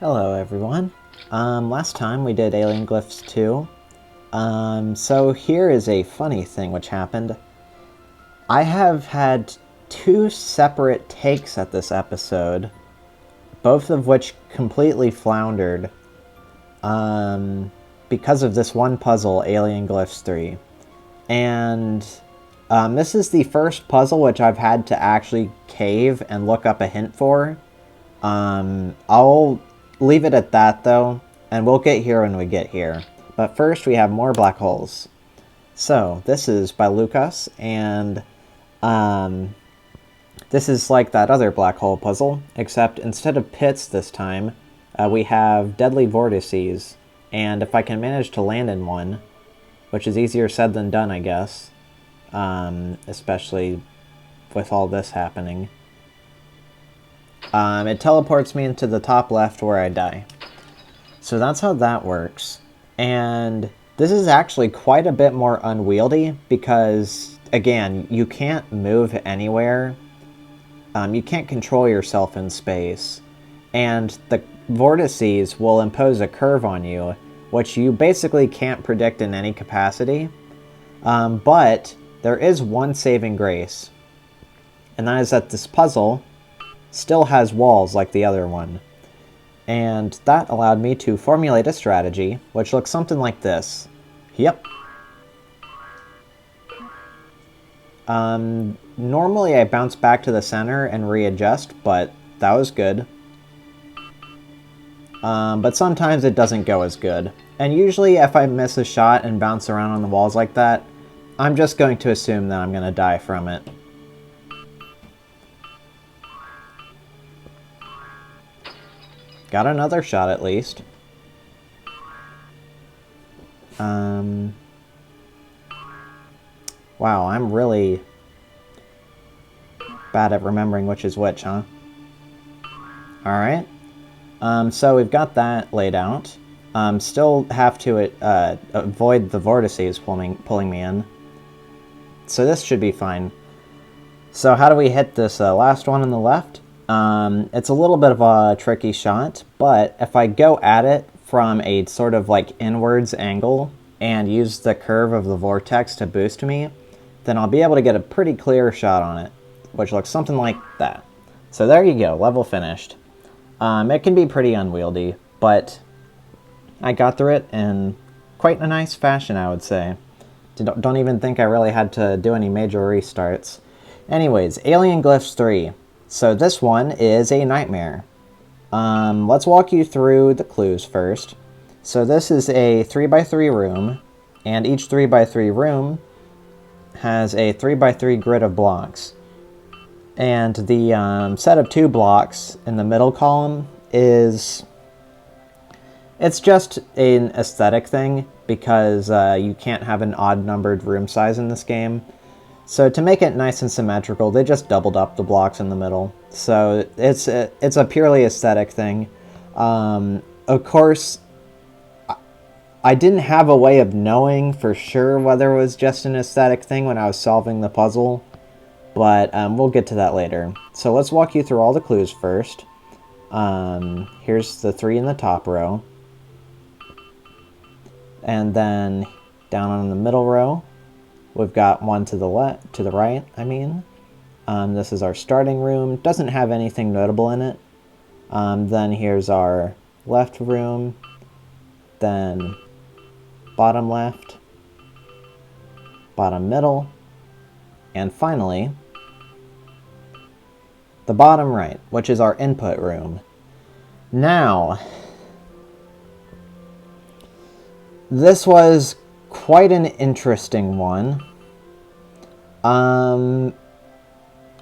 Hello everyone. Last time we did Alien Glyphs 2. So here is a funny thing which happened. I have had two separate takes at this episode, both of which completely floundered, because of this one puzzle, Alien Glyphs 3. And this is the first puzzle which I've had to actually cave and look up a hint for. I'll leave it at that though, and we'll get here when we get here. But first we have more black holes. So this is by Lucas, and this is like that other black hole puzzle, except instead of pits this time, we have deadly vortices. And if I can manage to land in one, which is easier said than done, I guess, especially with all this happening, it teleports me into the top left where I die. So that's how that works. And this is actually quite a bit more unwieldy because, again, you can't move anywhere. You can't control yourself in space. And the vortices will impose a curve on you, which you basically can't predict in any capacity. But there is one saving grace. And that is that this puzzle still has walls like the other one. And that allowed me to formulate a strategy, which looks something like this. Yep. Normally I bounce back to the center and readjust, but that was good. But sometimes it doesn't go as good. And usually if I miss a shot and bounce around on the walls like that, I'm just going to assume that I'm going to die from it. Got another shot at least. Wow, I'm really bad at remembering which is which, huh? Alright. So we've got that laid out. Still have to avoid the vortices pulling me in. So this should be fine. So how do we hit this last one on the left? It's a little bit of a tricky shot, but if I go at it from a sort of like inwards angle and use the curve of the vortex to boost me, then I'll be able to get a pretty clear shot on it, which looks something like that. So there you go, level finished. It can be pretty unwieldy, but I got through it in quite a nice fashion, I would say. Don't even think I really had to do any major restarts. Anyways, Alien Glyphs 3. So this one is a nightmare. Let's walk you through the clues first. So this is a 3x3 room, and each 3x3 room has a 3x3 grid of blocks. And the set of 2 blocks in the middle column is... It's just an aesthetic thing, because you can't have an odd-numbered room size in this game. So to make it nice and symmetrical, they just doubled up the blocks in the middle. So it's a purely aesthetic thing. Of course, I didn't have a way of knowing for sure whether it was just an aesthetic thing when I was solving the puzzle, but we'll get to that later. So let's walk you through all the clues first. Here's the 3 in the top row. And then down on the middle row, we've got one to the right, I mean. This is our starting room. Doesn't have anything notable in it. Then here's our left room. Then bottom left. Bottom middle. And finally, the bottom right, which is our input room. Now, this was quite an interesting one.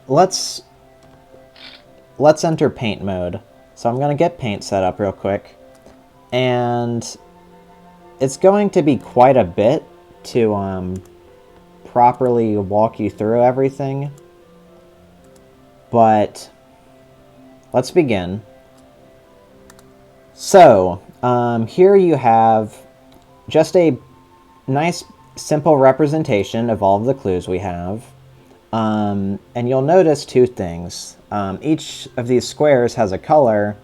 Let's enter paint mode. So I'm going to get paint set up real quick. And it's going to be quite a bit to properly walk you through everything. But let's begin. So, here you have just a nice simple representation of all of the clues we have. And you'll notice 2 things. Each of these squares has a color,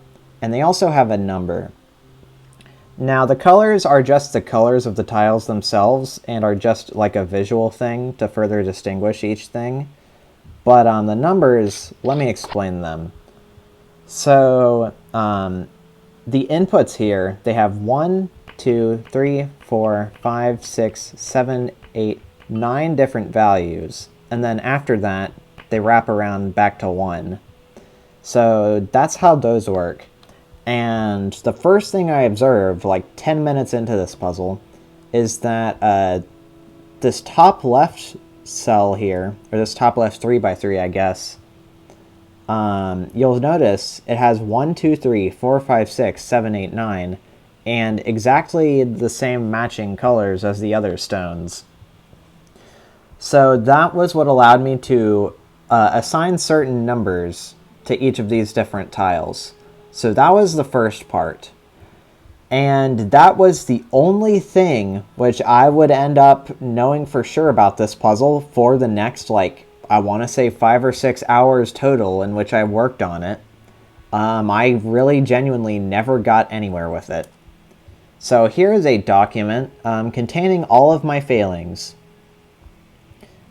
and they also have a number. Now, the colors are just the colors of the tiles themselves and are just like a visual thing to further distinguish each thing. But the numbers, let me explain them. So, the inputs here, they have 1, 2, 3, 4, 5, 6, 7, 8, 9 different values. And then after that, they wrap around back to 1. So that's how those work. And the first thing I observed, like 10 minutes into this puzzle, is that this top left cell here, or this top left 3x3, I guess, you'll notice it has 1, 2, 3, 4, 5, 6, 7, 8, 9, and exactly the same matching colors as the other stones. So that was what allowed me to assign certain numbers to each of these different tiles. So that was the first part. And that was the only thing which I would end up knowing for sure about this puzzle for the next, like, I want to say 5 or 6 hours total in which I worked on it. I really genuinely never got anywhere with it. So here is a document containing all of my failings.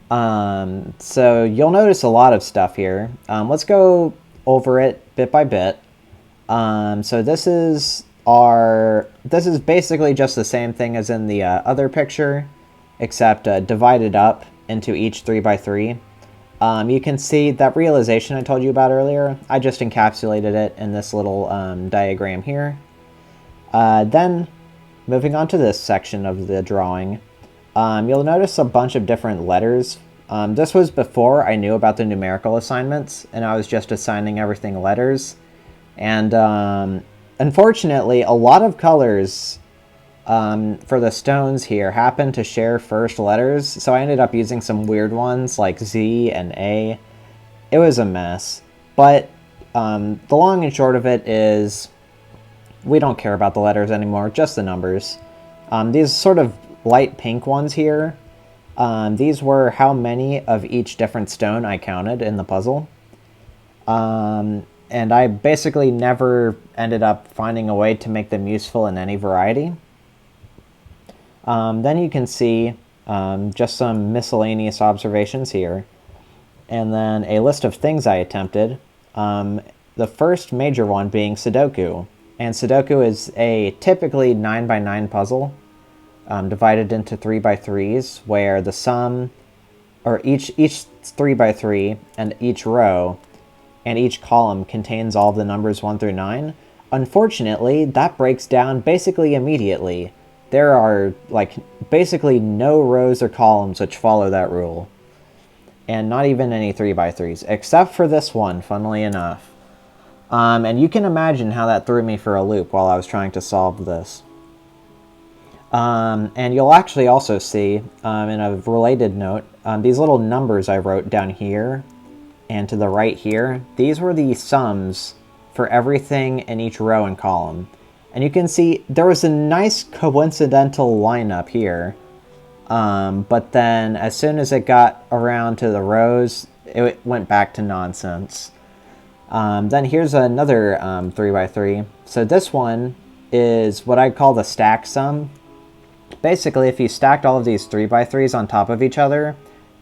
So you'll notice a lot of stuff here. Let's go over it bit by bit. So this is basically just the same thing as in the other picture, except divided up into each 3x3. You can see that realization I told you about earlier. I just encapsulated it in this little diagram here. Then, moving on to this section of the drawing, you'll notice a bunch of different letters. This was before I knew about the numerical assignments, and I was just assigning everything letters. And unfortunately, a lot of colors for the stones here happen to share first letters, so I ended up using some weird ones like Z and A. It was a mess, but the long and short of it is we don't care about the letters anymore, just the numbers. These sort of light pink ones here, these were how many of each different stone I counted in the puzzle. And I basically never ended up finding a way to make them useful in any variety. Then you can see just some miscellaneous observations here, and then a list of things I attempted. The first major one being Sudoku, and Sudoku is a typically 9x9 puzzle divided into 3x3s, where the sum, or each 3x3 and each row and each column contains all the numbers 1 through 9. Unfortunately, that breaks down basically immediately. There are, like, basically no rows or columns which follow that rule. And not even any 3x3s, except for this one, funnily enough. And you can imagine how that threw me for a loop while I was trying to solve this. And you'll actually also see, in a related note, these little numbers I wrote down here and to the right here, these were the sums for everything in each row and column. And you can see there was a nice coincidental lineup here, but then as soon as it got around to the rows, it went back to nonsense. Then here's another 3x3. So this one is what I call the stack sum. Basically, if you stacked all of these 3x3s on top of each other,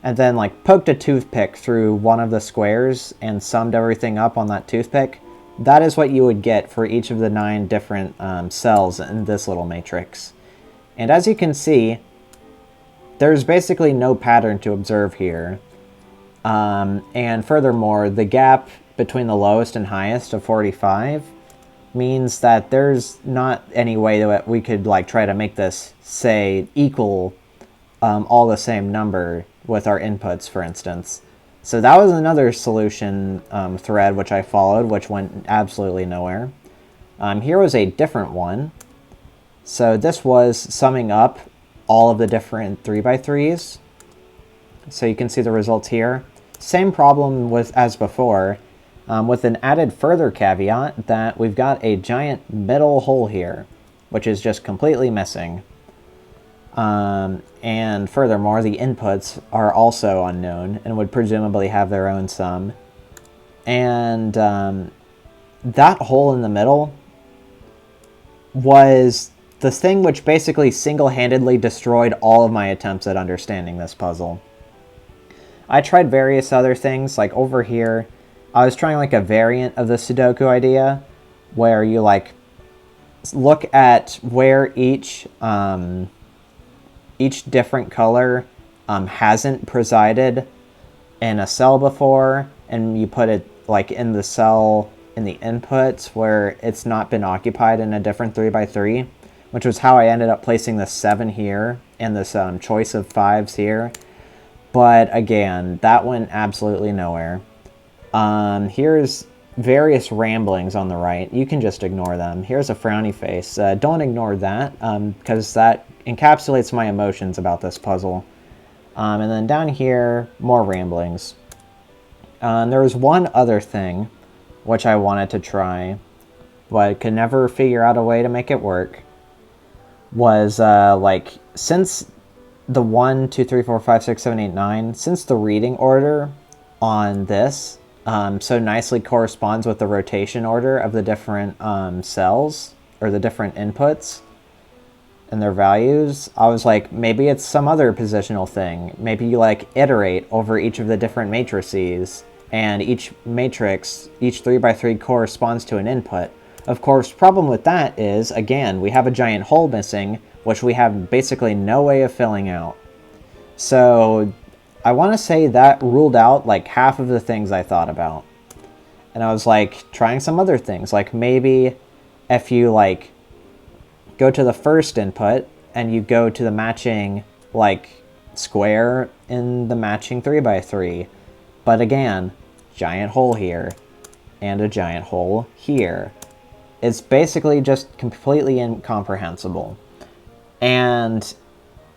and then like poked a toothpick through one of the squares and summed everything up on that toothpick, that is what you would get for each of the 9 different cells in this little matrix. And as you can see, there's basically no pattern to observe here. And furthermore, the gap between the lowest and highest of 45 means that there's not any way that we could like try to make this, say, equal all the same number with our inputs, for instance. So that was another solution thread which I followed, which went absolutely nowhere. Here was a different one. So this was summing up all of the different 3x3s. So you can see the results here. Same problem as before, with an added further caveat that we've got a giant middle hole here, which is just completely missing. And furthermore, the inputs are also unknown and would presumably have their own sum. And that hole in the middle was the thing which basically single-handedly destroyed all of my attempts at understanding this puzzle. I tried various other things, like over here, I was trying like a variant of the Sudoku idea, where you like look at where each different color hasn't presided in a cell before, and you put it like in the cell in the inputs where it's not been occupied in a different 3x3, which was how I ended up placing this 7 here and this choice of 5s here. But again, that went absolutely nowhere. Here's various ramblings on the right. You can just ignore them. Here's a frowny face. Don't ignore that, because that encapsulates my emotions about this puzzle. And then down here, more ramblings. There was one other thing which I wanted to try, but could never figure out a way to make it work. Was like, since the 1, 2, 3, 4, 5, 6, 7, 8, 9, since the reading order on this so nicely corresponds with the rotation order of the different cells, or the different inputs and their values, I was like, maybe it's some other positional thing. Maybe you like iterate over each of the different matrices, and each matrix, each 3x3 corresponds to an input. Of course, problem with that is, again, we have a giant hole missing, which we have basically no way of filling out. So I want to say that ruled out like half of the things I thought about. And I was like trying some other things, like maybe if you like go to the first input and you go to the matching like square in the matching 3x3. But again, giant hole here and a giant hole here. It's basically just completely incomprehensible. And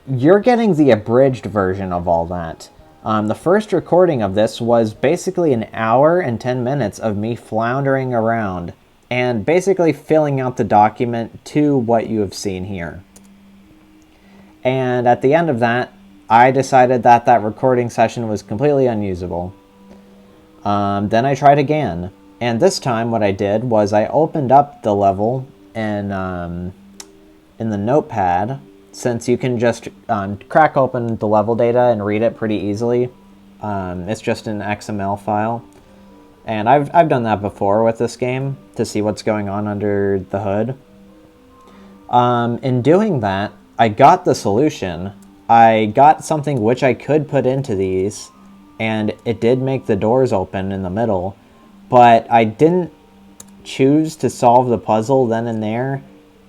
you're getting the abridged version of all that. The first recording of this was basically an hour and 10 minutes of me floundering around and basically filling out the document to what you have seen here. And at the end of that, I decided that that recording session was completely unusable. Then I tried again. And this time what I did was I opened up the level in the notepad, since you can just crack open the level data and read it pretty easily. It's just an XML file. And I've done that before with this game to see what's going on under the hood. In doing that, I got the solution. I got something which I could put into these, and it did make the doors open in the middle, but I didn't choose to solve the puzzle then and there,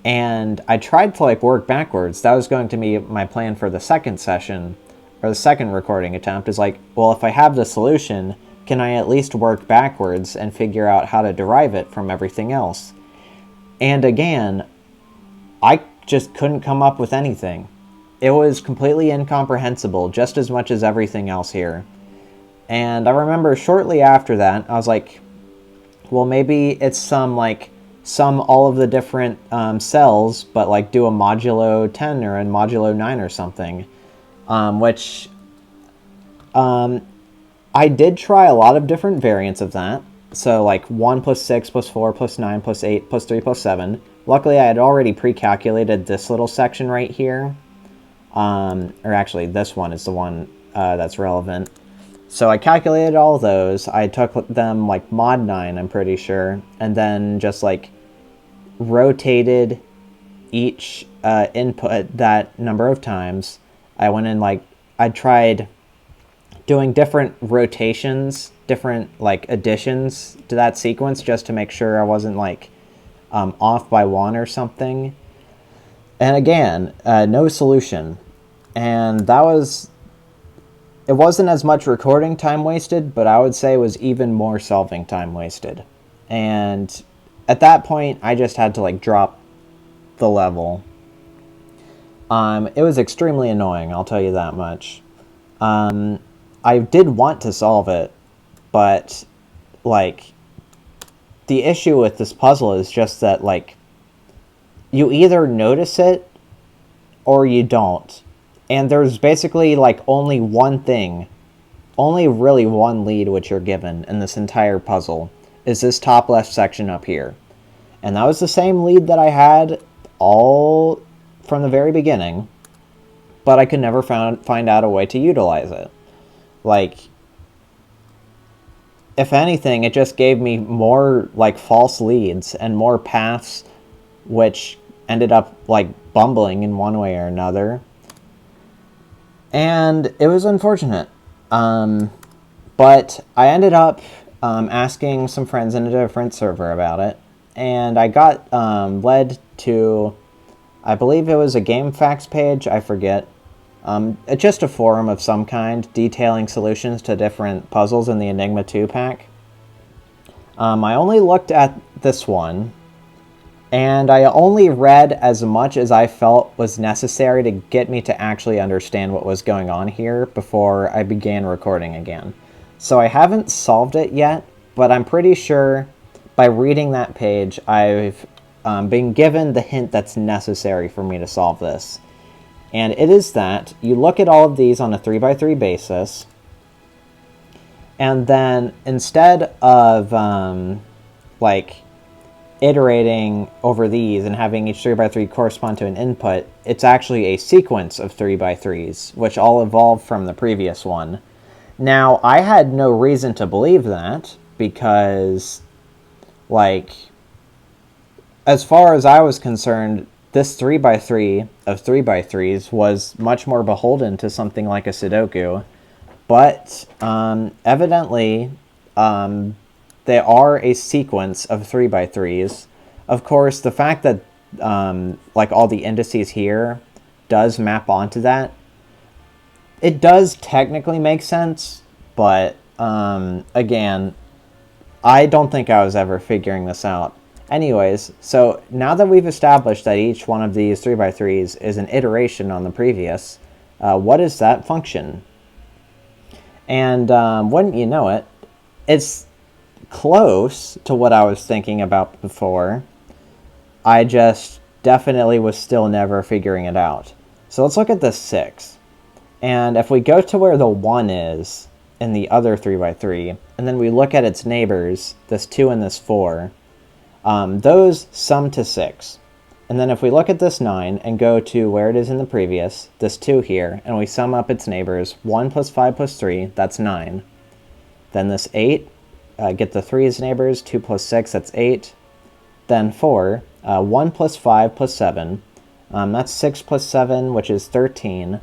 and I tried to like work backwards. That was going to be my plan for the second session, or the second recording attempt, is like, well, if I have the solution, can I at least work backwards and figure out how to derive it from everything else? And again, I just couldn't come up with anything. It was completely incomprehensible, just as much as everything else here. And I remember shortly after that, I was like, well, maybe it's some, like, sum all of the different cells, but, like, do a modulo 10 or a modulo 9 or something. Which, I did try a lot of different variants of that. So, like, 1 plus 6 plus 4 plus 9 plus 8 plus 3 plus 7. Luckily, I had already pre-calculated this little section right here. Or actually, this one is the one that's relevant. So I calculated all those. I took them like mod 9, I'm pretty sure, and then just like rotated each input that number of times. I went in like, I tried doing different rotations, different like additions to that sequence just to make sure I wasn't like off by 1 or something. And again, no solution. And that was... It wasn't as much recording time wasted, but I would say it was even more solving time wasted. And at that point, I just had to like drop the level. It was extremely annoying, I'll tell you that much. I did want to solve it, but like the issue with this puzzle is just that like you either notice it or you don't. And there's basically, like, only one thing, only really one lead which you're given in this entire puzzle, is this top left section up here. And that was the same lead that I had all from the very beginning, but I could never find out a way to utilize it. Like, if anything, it just gave me more, like, false leads and more paths which ended up, like, bumbling in one way or another. And it was unfortunate. But I ended up asking some friends in a different server about it, and I got led to, I believe it was a GameFAQs page, I forget. Just a forum of some kind detailing solutions to different puzzles in the Enigma 2 pack. I only looked at this one, and I only read as much as I felt was necessary to get me to actually understand what was going on here before I began recording again. So I haven't solved it yet, but I'm pretty sure by reading that page, I've been given the hint that's necessary for me to solve this. And it is that you look at all of these on a 3x3 basis, and then instead of like iterating over these and having each 3x3 correspond to an input, it's actually a sequence of 3x3s, which all evolved from the previous one. Now, I had no reason to believe that, because, like, as far as I was concerned, this 3x3 of 3x3s was much more beholden to something like a Sudoku. But, evidently, they are a sequence of 3x3s. Of course, the fact that, like, all the indices here does map onto that, it does technically make sense, but, again, I don't think I was ever figuring this out. Anyways, so now that we've established that each one of these 3x3s is an iteration on the previous, what is that function? And wouldn't you know it, it's close to what I was thinking about before. I just definitely was still never figuring it out. So let's look at this 6. And if we go to where the 1 is in the other 3x3, and then we look at its neighbors, this 2 and this 4, those sum to 6. And then if we look at this 9 and go to where it is in the previous, this 2 here, and we sum up its neighbors, 1 plus 5 plus 3, that's 9. Then this 8, get the 3's neighbors, 2 plus 6, that's 8. Then 4, 1 plus 5 plus 7, that's 6 plus 7, which is 13.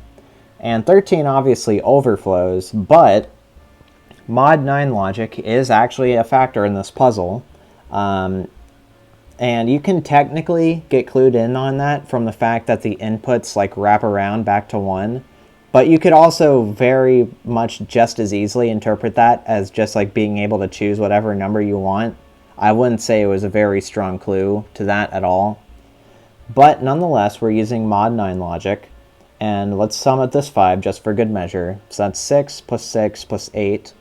And 13 obviously overflows, but mod 9 logic is actually a factor in this puzzle. And you can technically get clued in on that from the fact that the inputs like wrap around back to 1. But you could also very much just as easily interpret that as just like being able to choose whatever number you want. I wouldn't say it was a very strong clue to that at all. But nonetheless, we're using mod 9 logic. And let's sum up this 5 just for good measure. So that's 6 plus 8,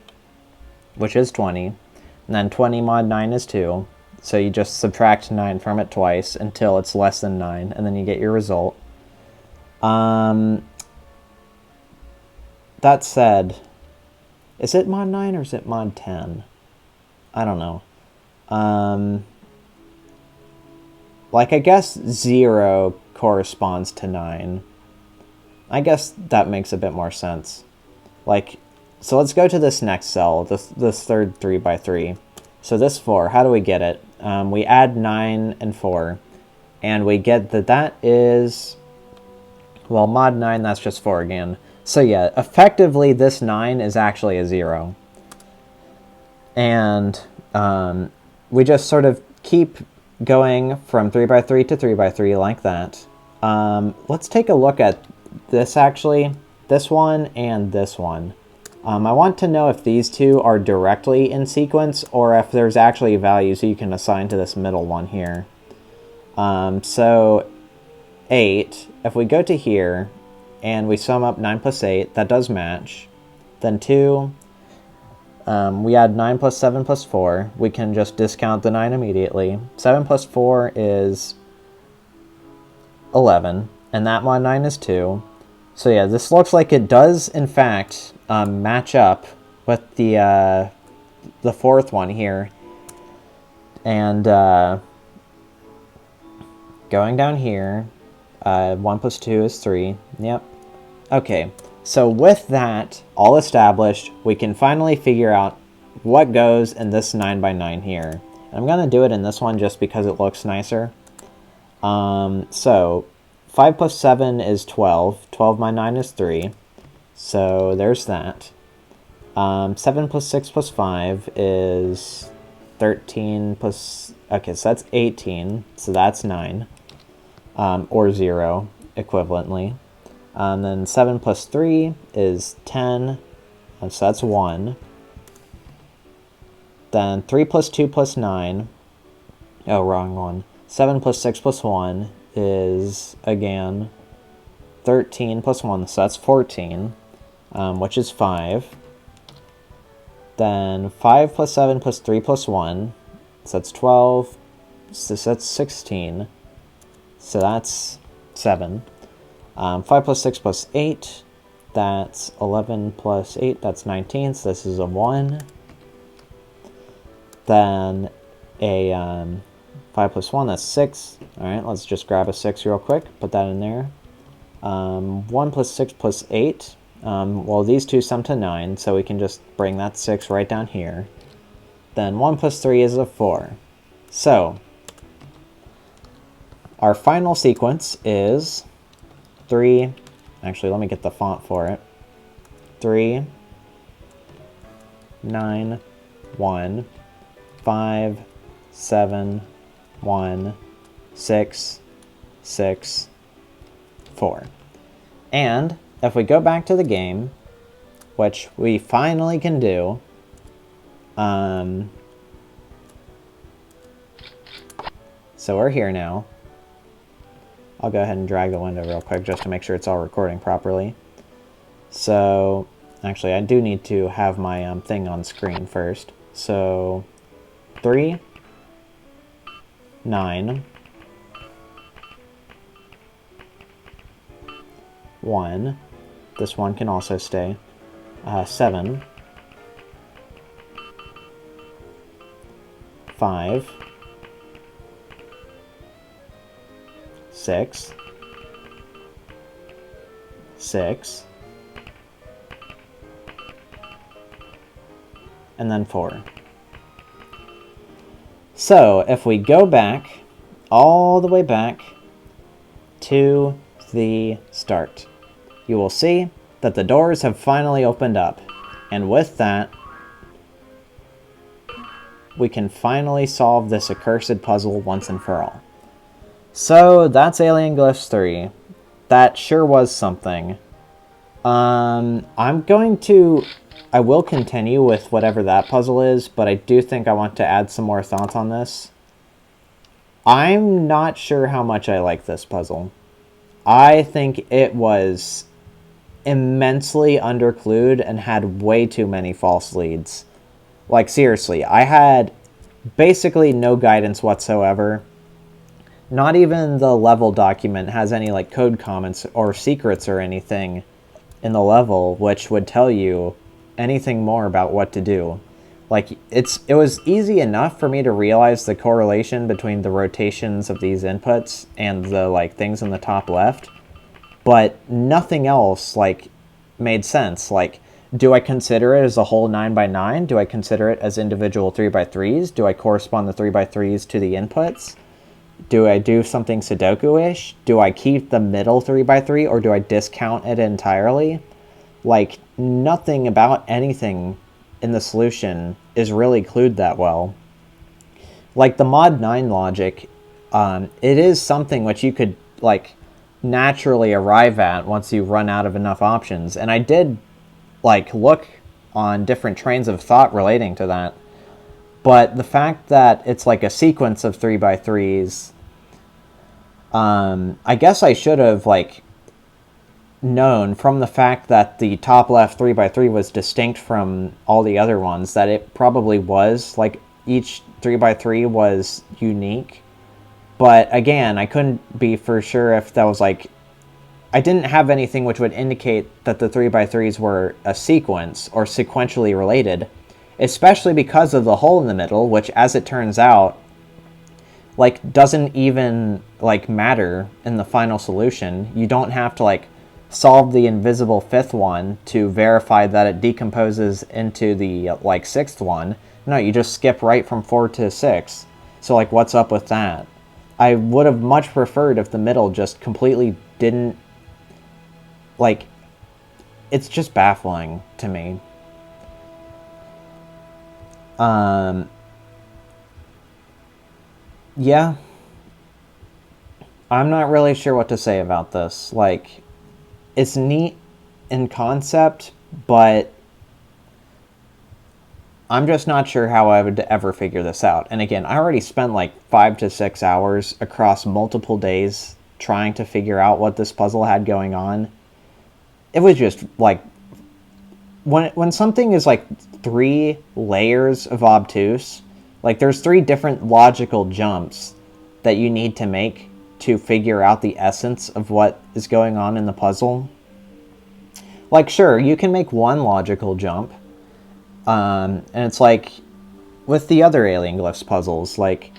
which is 20. And then 20 mod 9 is 2. So you just subtract 9 from it twice until it's less than 9, and then you get your result. That said, is it mod 9 or is it mod 10? I don't know. Like, I guess 0 corresponds to 9. I guess that makes a bit more sense. Like, so let's go to this next cell, this third 3x3. So this 4, how do we get it? We add 9 and 4, and we get that is, well, mod 9, that's just 4 again. So yeah, effectively this 9 is actually a 0. And we just sort of keep going from 3x3 to 3x3 like that. Let's take a look at this actually, this one and this one. I want to know if these two are directly in sequence or if there's actually values you can assign to this middle one here. So 8, if we go to here and we sum up 9 plus 8, that does match. Then 2, we add 9 plus 7 plus 4. We can just discount the 9 immediately. 7 plus 4 is 11, and that mod 9 is 2. So yeah, this looks like it does, in fact, match up with the fourth one here. And Going down here, 1 plus 2 is 3. Yep. Okay, so with that all established, we can finally figure out what goes in this 9x9 here. And I'm going to do it in this one just because it looks nicer. So 5 plus 7 is 12. 12 minus 9 is 3. So there's that. 7 plus 6 plus 5 is 13 plus... Okay, so that's 18. So that's 9. Or 0, equivalently. Then 7 plus 3 is 10. So that's 1. Then 3 plus 2 plus 9. Oh, wrong one. 7 plus 6 plus 1 is, again, 13 plus 1. So that's 14, which is 5. Then 5 plus 7 plus 3 plus 1. So that's 12. So that's 16. So that's 7. 5 plus 6 plus 8. That's 11 plus 8. That's 19. So this is a 1. Then a 5 plus 1. That's 6. Alright, let's just grab a 6 real quick. Put that in there. 1 plus 6 plus 8. Well, these two sum to 9, so we can just bring that 6 right down here. Then 1 plus 3 is a 4. So, our final sequence is 3, actually let me get the font for it, 3, 9, 1, 5, 7, 1, 6, 6, 4. And if we go back to the game, which we finally can do, so we're here now. I'll go ahead and drag the window real quick just to make sure it's all recording properly. So, actually, I do need to have my thing on screen first. So, 3, 9, 1. This one can also stay. 7, 5, 6, 6, and then 4. So, if we go back, all the way back to the start, you will see that the doors have finally opened up. And with that, we can finally solve this accursed puzzle once and for all. So, that's Alien Glyphs 3. That sure was something. I will continue with whatever that puzzle is, but I do think I want to add some more thoughts on this. I'm not sure how much I like this puzzle. I think it was immensely underclued and had way too many false leads. Like, seriously, I had basically no guidance whatsoever. Not even the level document has any, like, code comments or secrets or anything in the level which would tell you anything more about what to do. Like, it was easy enough for me to realize the correlation between the rotations of these inputs and the, like, things in the top left, but nothing else, like, made sense. Like, do I consider it as a whole 9x9? Do I consider it as individual 3x3s? Do I correspond the 3x3s to the inputs? Do I do something Sudoku-ish? Do I keep the middle 3x3, or do I discount it entirely? Like, nothing about anything in the solution is really clued that well. Like, the mod 9 logic, it is something which you could, like, naturally arrive at once you run out of enough options. And I did, like, look on different trains of thought relating to that. But the fact that it's like a sequence of 3x3s, I guess I should have, like, known from the fact that the top left 3x3 was distinct from all the other ones that it probably was, like, each 3x3 was unique. But again, I couldn't be for sure if that was, like, I didn't have anything which would indicate that the 3x3s were a sequence or sequentially related, especially because of the hole in the middle, which, as it turns out, like, doesn't even, like, matter in the final solution. You don't have to, like, solve the invisible fifth one to verify that it decomposes into the, like, sixth one. No, you just skip right from 4 to 6. So, like, what's up with that? I would have much preferred if the middle just completely didn't, like, it's just baffling to me. Yeah. I'm not really sure what to say about this. Like, it's neat in concept, but I'm just not sure how I would ever figure this out. And again, I already spent like 5 to 6 hours across multiple days trying to figure out what this puzzle had going on. It was just like, when something is like 3 layers of obtuse, like there's 3 different logical jumps that you need to make to figure out the essence of what is going on in the puzzle. Like, sure, you can make one logical jump, and it's like with the other Alien Glyphs puzzles, like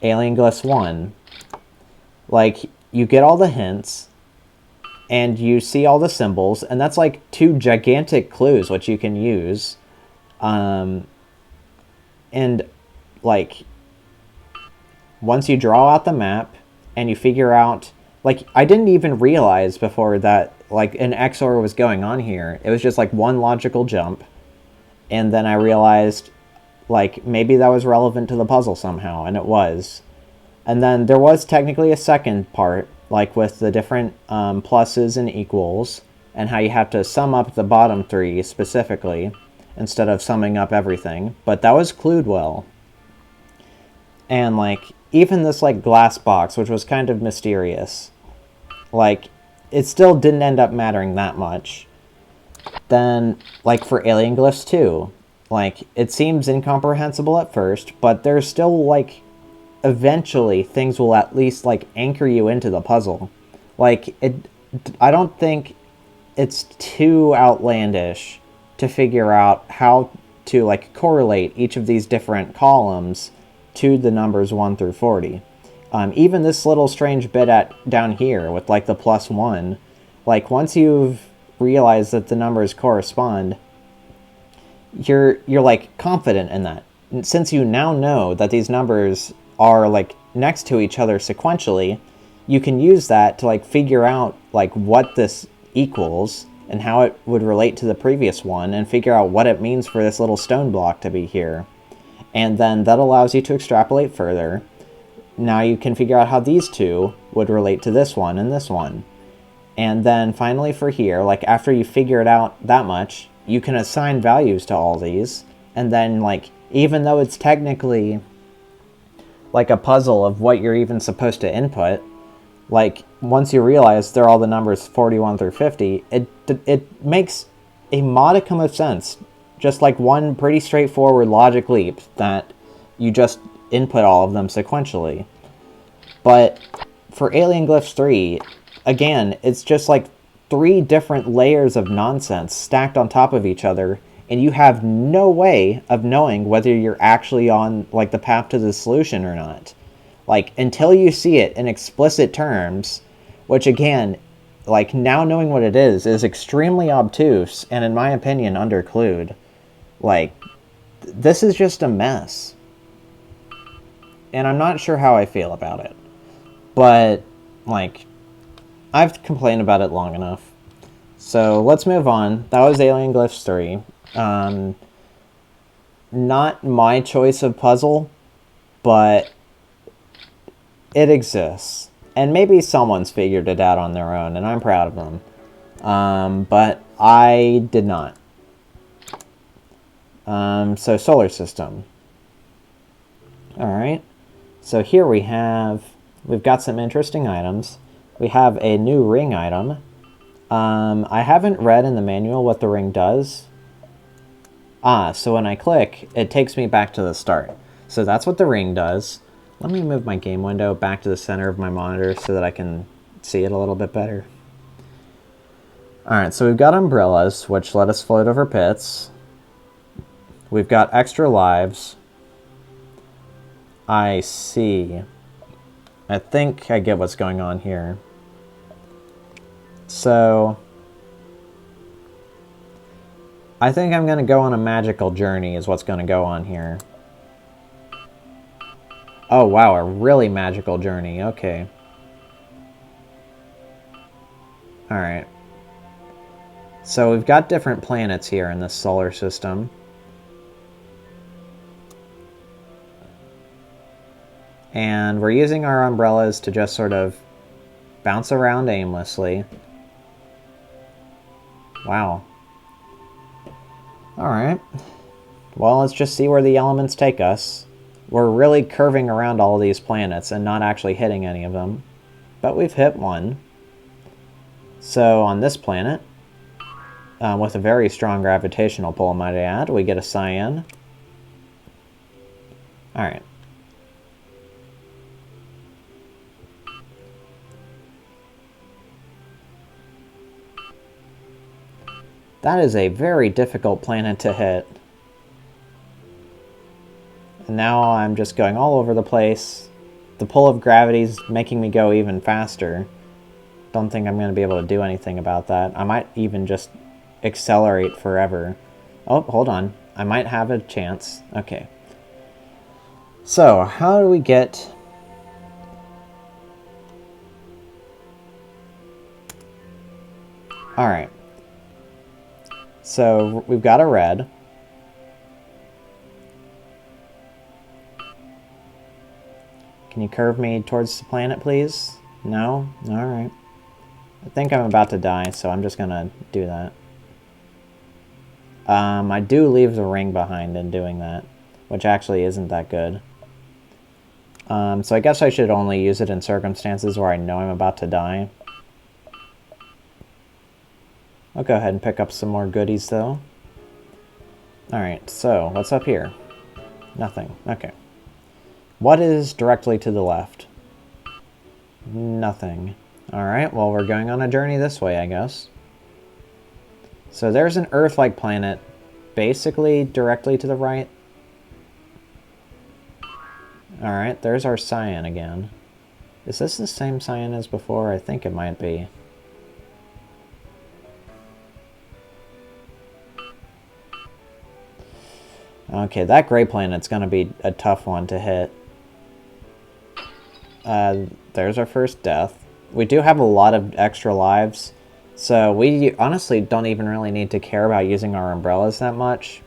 Alien Glyphs 1, like you get all the hints and you see all the symbols, and that's like 2 gigantic clues which you can use. And like once you draw out the map and you figure out, like, I didn't even realize before that like an XOR was going on here. It was just like one logical jump, and then I realized like maybe that was relevant to the puzzle somehow, and it was. And then there was technically a second part, like with the different pluses and equals, and how you have to sum up the bottom 3 specifically instead of summing up everything. But that was clued well. And like even this like glass box, which was kind of mysterious, like it still didn't end up mattering that much. Then like for Alien Glyphs 2, like it seems incomprehensible at first, but there's still like eventually things will at least like anchor you into the puzzle. Like I don't think it's too outlandish to figure out how to like correlate each of these different columns to the numbers 1 through 40. Even this little strange bit down here with like the +1, like once you've realized that the numbers correspond, you're like confident in that. And since you now know that these numbers are like next to each other sequentially, you can use that to like figure out like what this equals and how it would relate to the previous one, and figure out what it means for this little stone block to be here. And then that allows you to extrapolate further. Now you can figure out how these 2 would relate to this one and this one. And then finally for here, like after you figure it out that much, you can assign values to all these. And then like, even though it's technically like a puzzle of what you're even supposed to input, like once you realize they're all the numbers 41 through 50, it makes a modicum of sense. Just like one pretty straightforward logic leap that you just input all of them sequentially. But for Alien Glyphs 3, again, it's just like 3 different layers of nonsense stacked on top of each other, and you have no way of knowing whether you're actually on like the path to the solution or not. Like until you see it in explicit terms, which again, like now knowing what it is extremely obtuse and in my opinion underclued. Like, this is just a mess. And I'm not sure how I feel about it. But, like, I've complained about it long enough. So, let's move on. That was Alien Glyphs 3. Not my choice of puzzle, but it exists. And maybe someone's figured it out on their own, and I'm proud of them. But I did not. So solar system. Alright. So here we've got some interesting items. We have a new ring item. I haven't read in the manual what the ring does. So when I click, it takes me back to the start. So that's what the ring does. Let me move my game window back to the center of my monitor so that I can see it a little bit better. Alright, so we've got umbrellas, which let us float over pits. We've got extra lives. I see. I think I get what's going on here. So I think I'm going to go on a magical journey is what's going to go on here. Oh, wow, a really magical journey. Okay. Alright. So we've got different planets here in this solar system. And we're using our umbrellas to just sort of bounce around aimlessly. Wow. Alright. Well, let's just see where the elements take us. We're really curving around all these planets and not actually hitting any of them. But we've hit one. So on this planet, with a very strong gravitational pull, might I add, we get a cyan. Alright. That is a very difficult planet to hit. And now I'm just going all over the place. The pull of gravity's making me go even faster. Don't think I'm going to be able to do anything about that. I might even just accelerate forever. Oh, hold on. I might have a chance. Okay. So, how do we get... Alright. So, we've got a red. Can you curve me towards the planet, please? No? Alright. I think I'm about to die, so I'm just gonna do that. I do leave the ring behind in doing that, which actually isn't that good. So I guess I should only use it in circumstances where I know I'm about to die. I'll go ahead and pick up some more goodies, though. Alright, so what's up here? Nothing. Okay. What is directly to the left? Nothing. Alright, well, we're going on a journey this way, I guess. So there's an Earth-like planet basically directly to the right. Alright, there's our cyan again. Is this the same cyan as before? I think it might be. Okay, that gray planet's gonna be a tough one to hit. There's our first death. We do have a lot of extra lives, so we honestly don't even really need to care about using our umbrellas that much.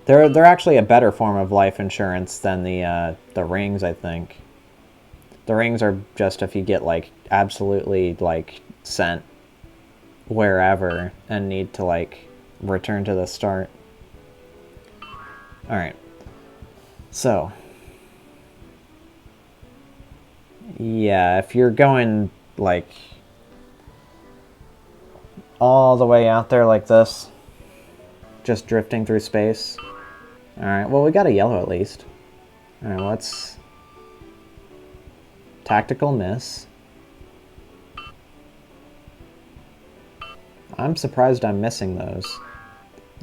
They're actually a better form of life insurance than the rings, I think. The rings are just if you get, like, absolutely, like, sent wherever and need to, like, return to the start. Alright. So. Yeah, if you're going, like, all the way out there like this, just drifting through space. Alright, well, we got a yellow at least. Alright, let's... Tactical miss. I'm surprised I'm missing those.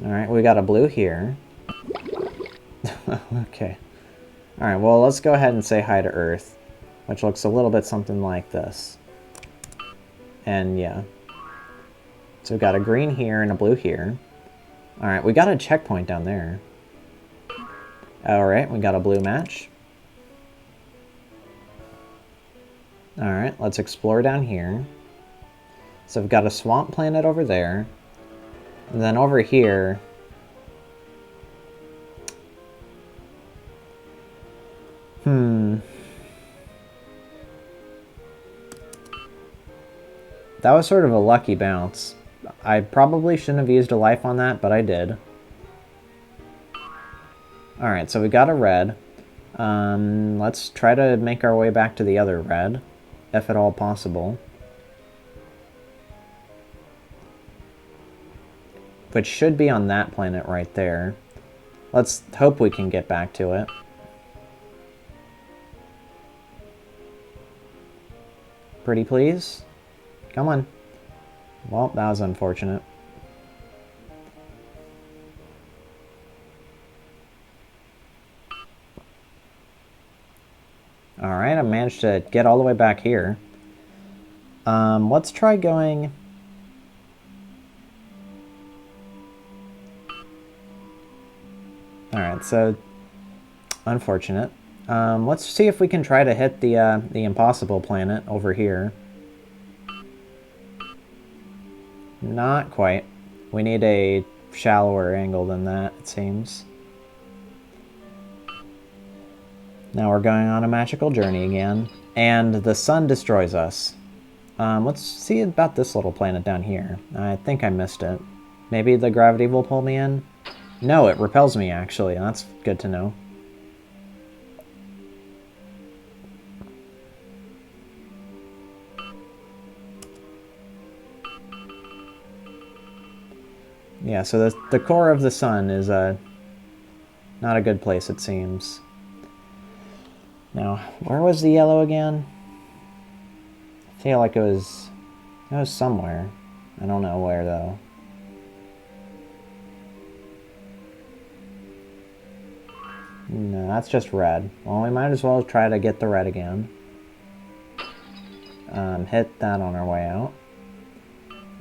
Alright, we got a blue here. Okay. Alright, well, let's go ahead and say hi to Earth, which looks a little bit something like this. And, yeah. So we've got a green here and a blue here. Alright, we got a checkpoint down there. Alright, we got a blue match. Alright, let's explore down here. So we've got a swamp planet over there. And then over here... That was sort of a lucky bounce. I probably shouldn't have used a life on that, but I did. Alright, so we got a red. Let's try to make our way back to the other red, if at all possible. Which should be on that planet right there. Let's hope we can get back to it. Pretty please? Come on. Well, that was unfortunate. Alright, I managed managed to get all the way back here. Let's try going... Alright, so... Unfortunate. Let's see if we can try to hit the impossible planet over here. Not quite. We need a shallower angle than that, it seems. Now we're going on a magical journey again. And the sun destroys us. Let's see about this little planet down here. I think I missed it. Maybe the gravity will pull me in? No, it repels me, actually. That's good to know. Yeah, so the core of the sun is not a good place, it seems. Now, where was the yellow again? I feel like it was somewhere. I don't know where, though. No, that's just red. Well, we might as well try to get the red again. Hit that on our way out.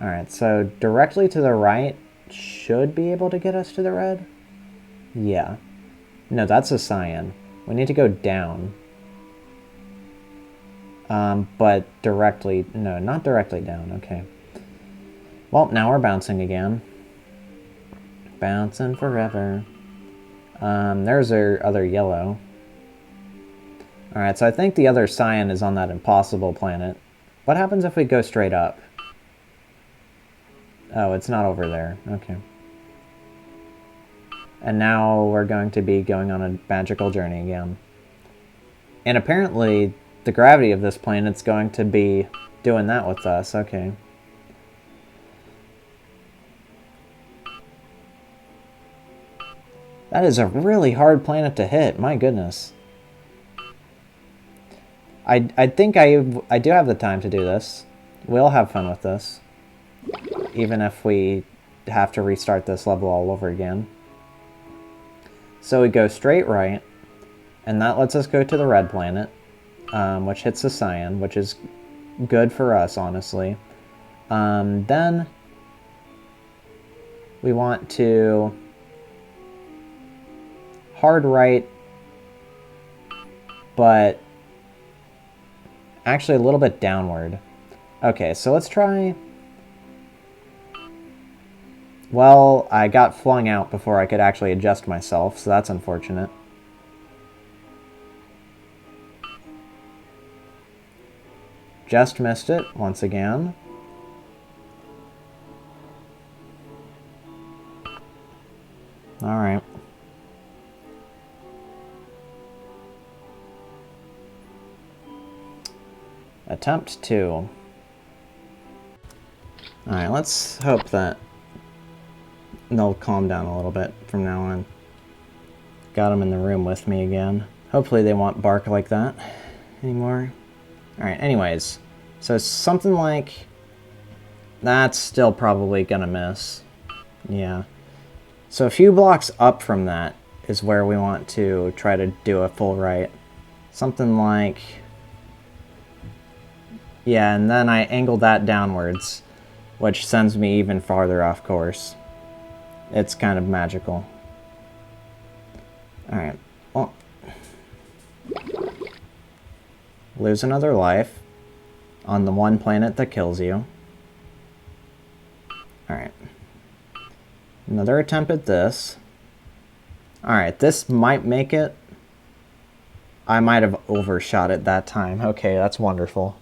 Alright, so directly to the right should be able to get us to the red? Yeah. No, that's a cyan. We need to go down. But directly... No, not directly down. Okay. Well, now we're bouncing again. Bouncing forever. There's our other yellow. Alright, so I think the other cyan is on that impossible planet. What happens if we go straight up? Oh, it's not over there. Okay. And now we're going to be going on a magical journey again. And apparently, the gravity of this planet's going to be doing that with us. Okay. That is a really hard planet to hit. My goodness. I think I do have the time to do this. We'll have fun with this. Even if we have to restart this level all over again. So we go straight right, and that lets us go to the red planet, which hits the cyan, which is good for us, honestly. Then we want to hard right, but actually a little bit downward. Okay, so let's try... Well, I got flung out before I could actually adjust myself, so that's unfortunate. Just missed it, once again. Alright. Attempt 2. Alright, let's hope that they'll calm down a little bit from now on. Got them in the room with me again. Hopefully they won't bark like that anymore. Alright, anyways. So something like... That's still probably gonna miss. Yeah. So a few blocks up from that is where we want to try to do a full right. Something like... Yeah, and then I angle that downwards, which sends me even farther off course. It's kind of magical. Alright, well... Lose another life on the one planet that kills you. Alright. Another attempt at this. Alright, this might make it. I might have overshot it that time. Okay, that's wonderful.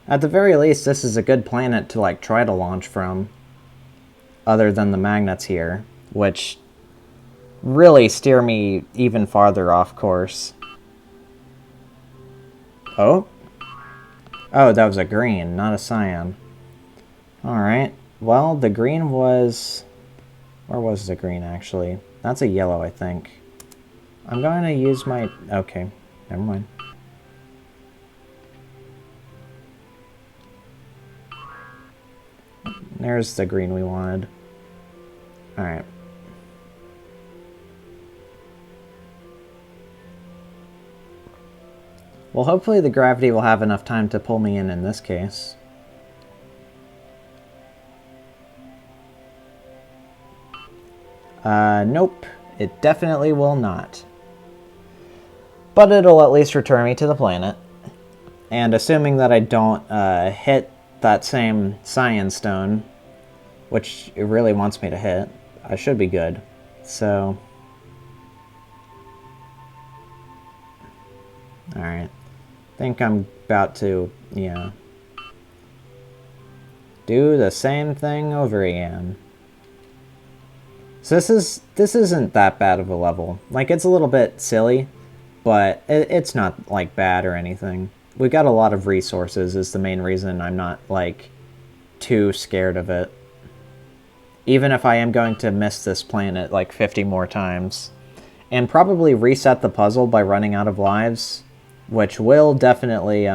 At the very least, this is a good planet to, like, try to launch from. Other than the magnets here, which really steer me even farther off course. Oh? Oh, that was a green, not a cyan. Alright, well, the green was... Where was the green, actually? That's a yellow, I think. I'm going to use my... Okay, never mind. There's the green we wanted. Alright. Well, hopefully the gravity will have enough time to pull me in this case. Nope. It definitely will not. But it'll at least return me to the planet. And assuming that I don't hit that same science stone, which it really wants me to hit, I should be good. So... Alright. Think I'm about to, yeah, do the same thing over again. So this isn't that bad of a level. Like, it's a little bit silly, but it's not, like, bad or anything. We got a lot of resources is the main reason I'm not, like, too scared of it. Even if I am going to miss this planet, like, 50 more times. And probably reset the puzzle by running out of lives, which will definitely,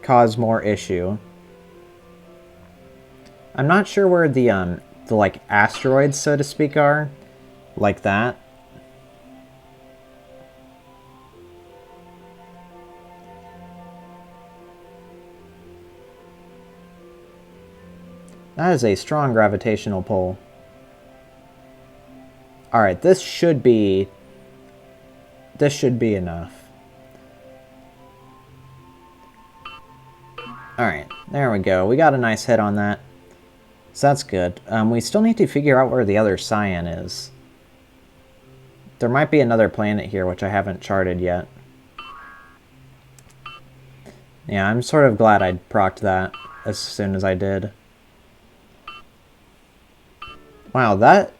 cause more issue. I'm not sure where the like, asteroids, so to speak, are. Like that. That is a strong gravitational pull. Alright, this should be enough. Alright, there we go. We got a nice hit on that. So that's good. We still need to figure out where the other cyan is. There might be another planet here, which I haven't charted yet. Yeah, I'm sort of glad I procced that as soon as I did. Wow, that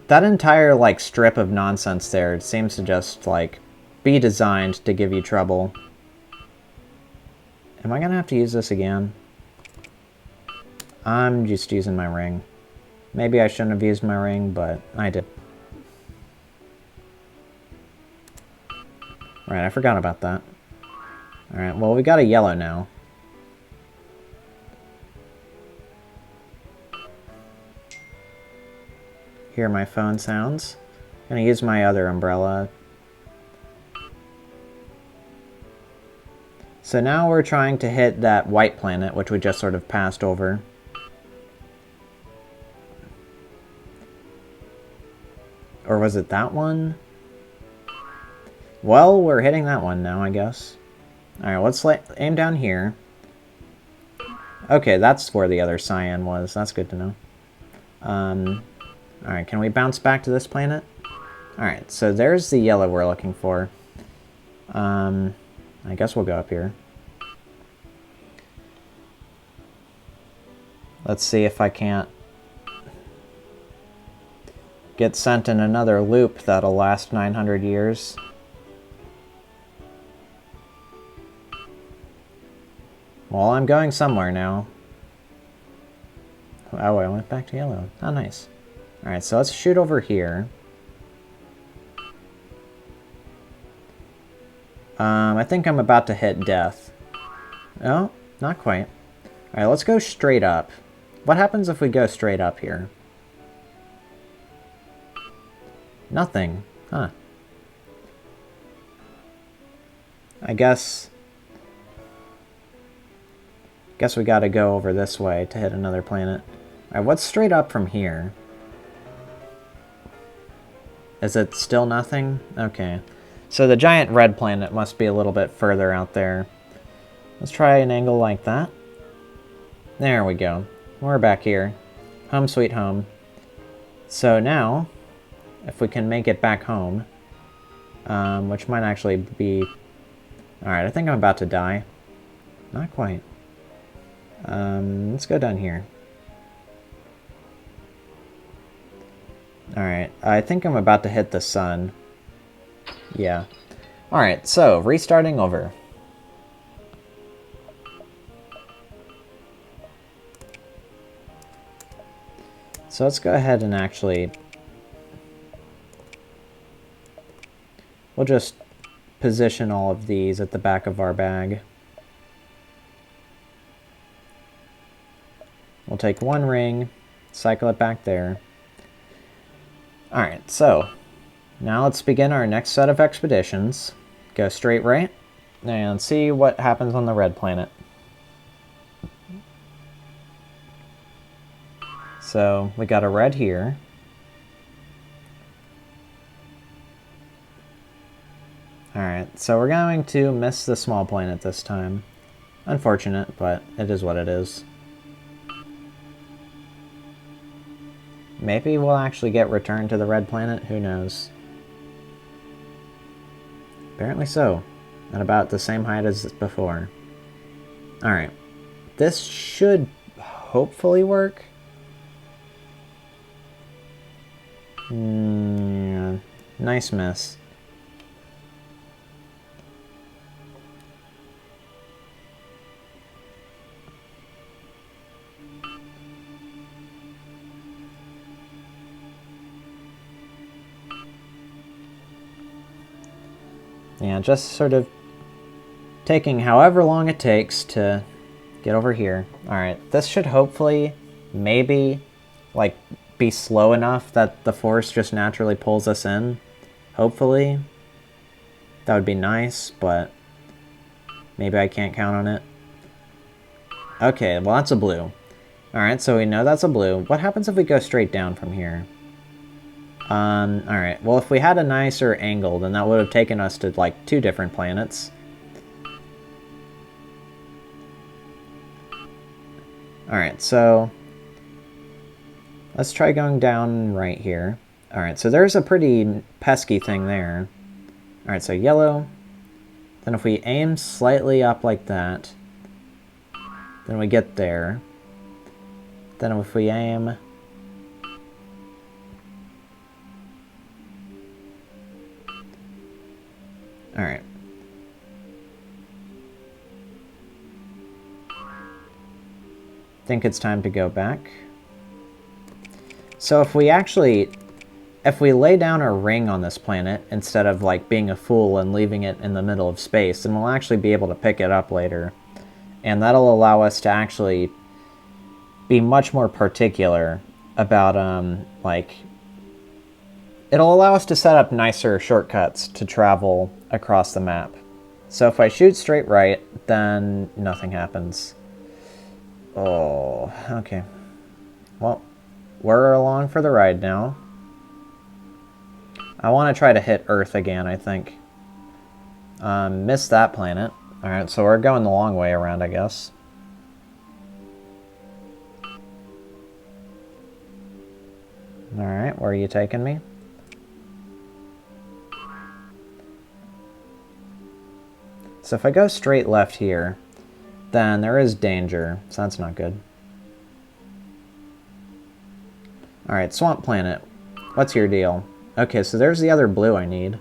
entire, like, strip of nonsense there seems to just, like, be designed to give you trouble. Am I gonna have to use this again? I'm just using my ring. Maybe I shouldn't have used my ring, but I did. Right, I forgot about that. Alright, well, we got a yellow now. Hear my phone sounds. I'm gonna use my other umbrella. So now we're trying to hit that white planet, which we just sort of passed over. Or was it that one? Well, we're hitting that one now, I guess. Alright, let's aim down here. Okay, that's where the other cyan was. That's good to know. Alright, can we bounce back to this planet? Alright, so there's the yellow we're looking for. I guess we'll go up here. Let's see if I can't get sent in another loop that'll last 900 years. Well, I'm going somewhere now. Oh, I went back to yellow. Oh, nice. Alright, so let's shoot over here. I think I'm about to hit death. Oh, not quite. Alright, let's go straight up. What happens if we go straight up here? Nothing. Huh. I guess we gotta go over this way to hit another planet. Alright, what's straight up from here? Is it still nothing? Okay. So the giant red planet must be a little bit further out there. Let's try an angle like that. There we go. We're back here. Home sweet home. So now, if we can make it back home, which might actually be... Alright, I think I'm about to die. Not quite. Let's go down here. Alright, I think I'm about to hit the sun. Yeah. Alright, so, restarting over. So let's go ahead and actually... We'll just position all of these at the back of our bag. We'll take one ring, cycle it back there. Alright, so Now let's begin our next set of expeditions. Go straight right, and see what happens on the red planet. So we got a red here. Alright, so we're going to miss the small planet this time. Unfortunate, but it is what it is. Maybe we'll actually get returned to the red planet, who knows. Apparently so. At about the same height as before. Alright. This should hopefully work. Nice miss. Yeah, just sort of taking however long it takes to get over here. Alright, this should hopefully, maybe, like, be slow enough that the force just naturally pulls us in. Hopefully. That would be nice, but maybe I can't count on it. Okay, well that's a blue. Alright, so we know that's a blue. What happens if we go straight down from here? Alright. Well, if we had a nicer angle, then that would have taken us to, like, 2 different planets. Alright, so let's try going down right here. Alright, so there's a pretty pesky thing there. Alright, so yellow. Then if we aim slightly up like that, then we get there. Then if we aim... Alright. Think it's time to go back. So if we lay down a ring on this planet, instead of like being a fool and leaving it in the middle of space, then we'll actually be able to pick it up later. And that'll allow us to actually be much more particular about, like... It'll allow us to set up nicer shortcuts to travel across the map. So if I shoot straight right, then nothing happens. Oh, okay. Well, we're along for the ride now. I want to try to hit Earth again, I think. Missed that planet. Alright, so we're going the long way around, I guess. Alright, where are you taking me? So if I go straight left here, then there is danger, so that's not good. Alright, Swamp Planet. What's your deal? Okay, so there's the other blue I need.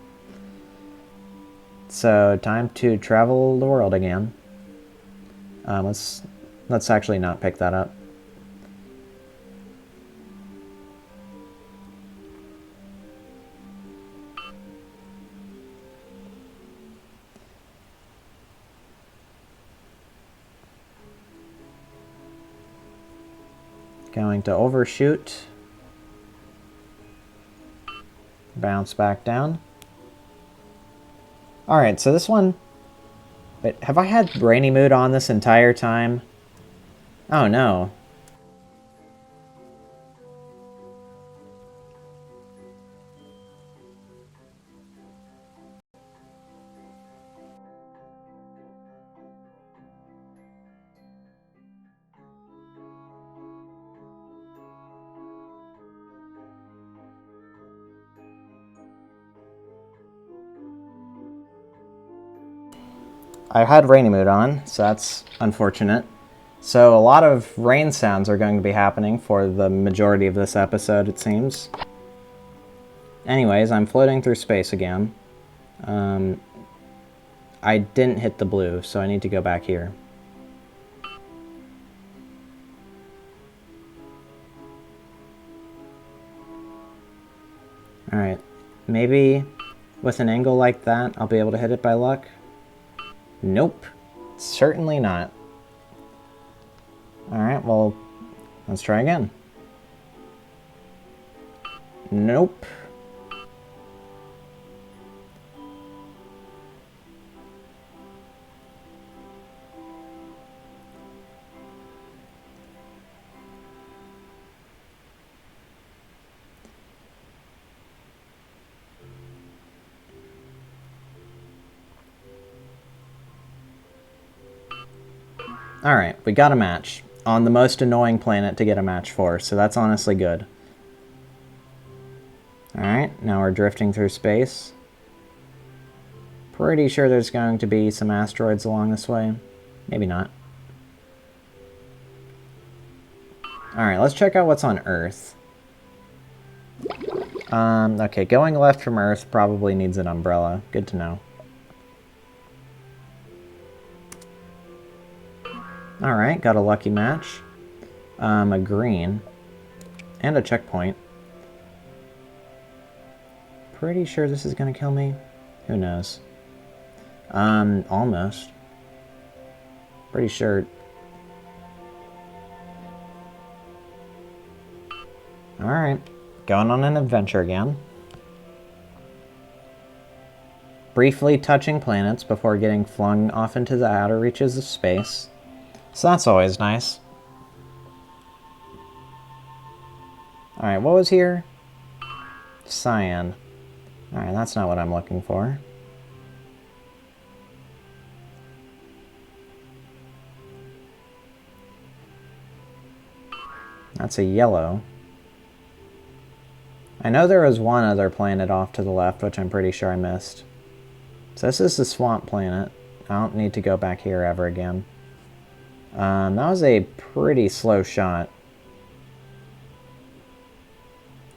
So, time to travel the world again. Let's actually not pick that up. Going to overshoot. Bounce back down. Alright, so this one... Wait, have I had rainy mood on this entire time? Oh no. I had rainy mood on, so that's unfortunate. So a lot of rain sounds are going to be happening for the majority of this episode, it seems. Anyways, I'm floating through space again. I didn't hit the blue, so I need to go back here. Alright, maybe with an angle like that, I'll be able to hit it by luck. Nope, certainly not. Alright, well, let's try again. Nope. Alright, we got a match. On the most annoying planet to get a match for, so that's honestly good. Alright, now we're drifting through space. Pretty sure there's going to be some asteroids along this way. Maybe not. Alright, let's check out what's on Earth. Okay, going left from Earth probably needs an umbrella. Good to know. Alright, got a lucky match. A green. And a checkpoint. Pretty sure this is gonna kill me. Who knows? Almost. Pretty sure. Alright. Going on an adventure again. Briefly touching planets before getting flung off into the outer reaches of space. So that's always nice. Alright, what was here? Cyan. Alright, that's not what I'm looking for. That's a yellow. I know there was one other planet off to the left, which I'm pretty sure I missed. So this is the swamp planet. I don't need to go back here ever again. That was a pretty slow shot.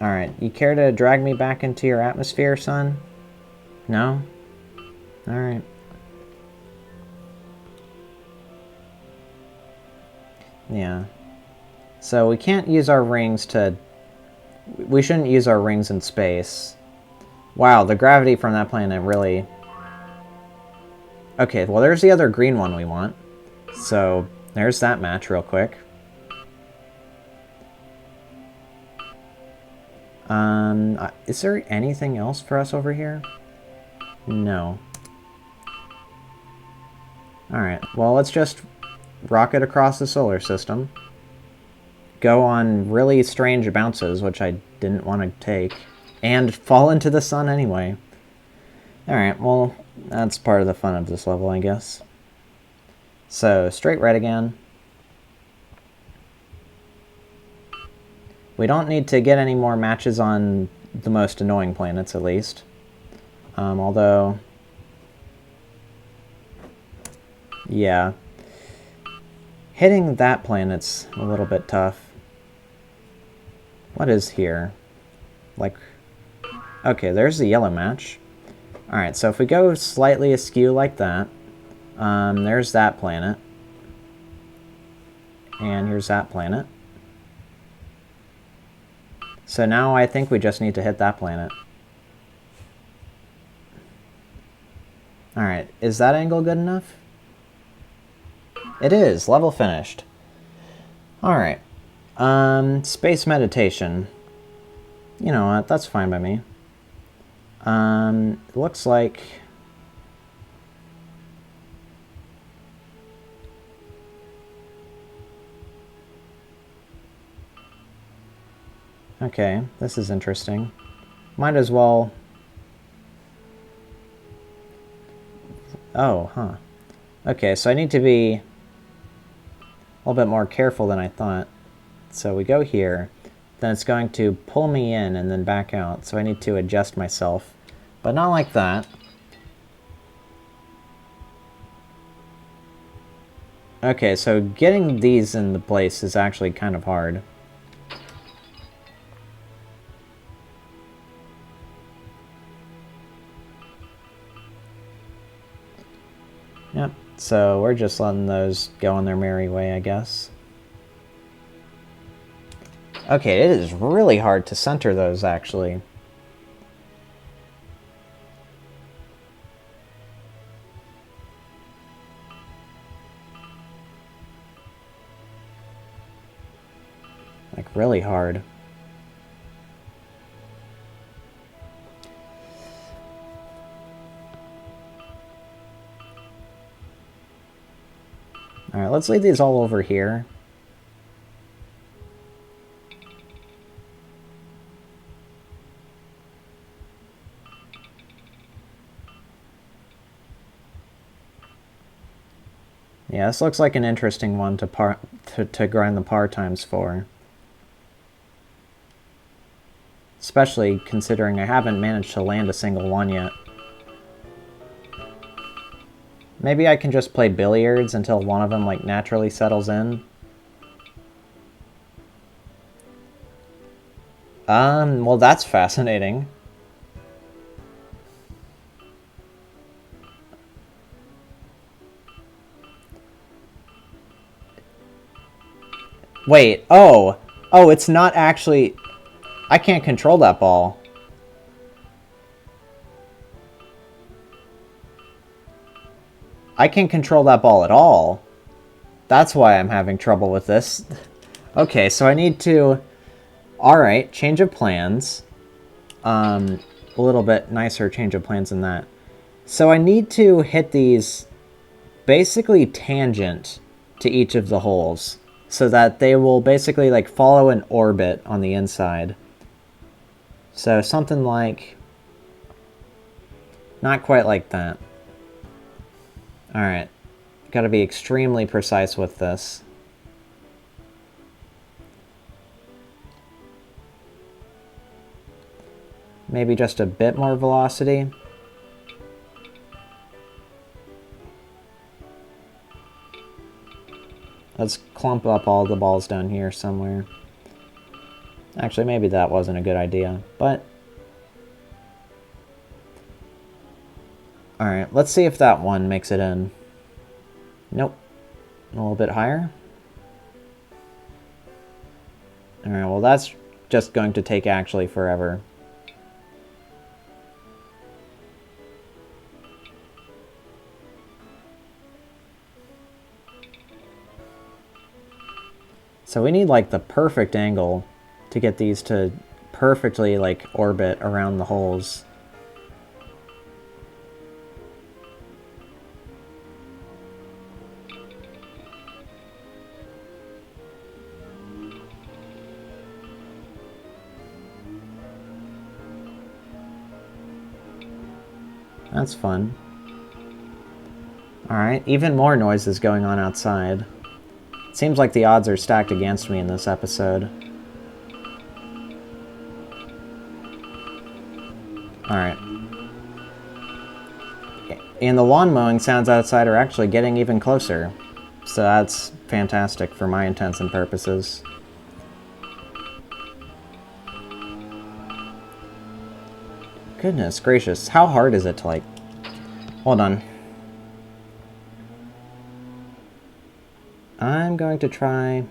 Alright, you care to drag me back into your atmosphere, son? No? Alright. Yeah. So we can't use our rings to... We shouldn't use our rings in space. Wow, the gravity from that planet really... Okay, well there's the other green one we want. So, there's that match real quick. Is there anything else for us over here? No. Alright, well let's just rocket across the solar system. Go on really strange bounces, which I didn't want to take. And fall into the sun anyway. Alright, well, that's part of the fun of this level, I guess. So, straight right again. We don't need to get any more matches on the most annoying planets, at least. Although... Yeah. Hitting that planet's a little bit tough. What is here? Like... Okay, there's the yellow match. Alright, so if we go slightly askew like that, there's that planet. And here's that planet. So now I think we just need to hit that planet. Alright, is that angle good enough? It is! Level finished. Alright. Space meditation. You know what, that's fine by me. It looks like... Okay, this is interesting. Might as well... Oh, huh. Okay, so I need to be a little bit more careful than I thought. So we go here, then it's going to pull me in and then back out, so I need to adjust myself. But not like that. Okay, so getting these in the place is actually kind of hard. Yep, so we're just letting those go on their merry way, I guess. Okay, it is really hard to center those, actually. Like, really hard. Alright, let's leave these all over here. Yeah, this looks like an interesting one to grind the par times for. Especially considering I haven't managed to land a single one yet. Maybe I can just play billiards until one of them, like, naturally settles in. Well, that's fascinating. Wait, oh! Oh, it's not actually... I can't control that ball. I can't control that ball at all. That's why I'm having trouble with this. Okay, so I need to... Alright, change of plans. A little bit nicer change of plans than that. So I need to hit these basically tangent to each of the holes, so that they will basically like follow an orbit on the inside. So something like... Not quite like that. Alright. Gotta be extremely precise with this. Maybe just a bit more velocity. Let's clump up all the balls down here somewhere. Actually, maybe that wasn't a good idea, but... Alright, let's see if that one makes it in. Nope. A little bit higher. Alright, well that's just going to take actually forever. So we need like the perfect angle to get these to perfectly like orbit around the holes. That's fun. Alright, even more noise is going on outside. Seems like the odds are stacked against me in this episode. Alright. And the lawn mowing sounds outside are actually getting even closer. So that's fantastic for my intents and purposes. Goodness gracious, how hard is it to like... Hold on. I'm going to try...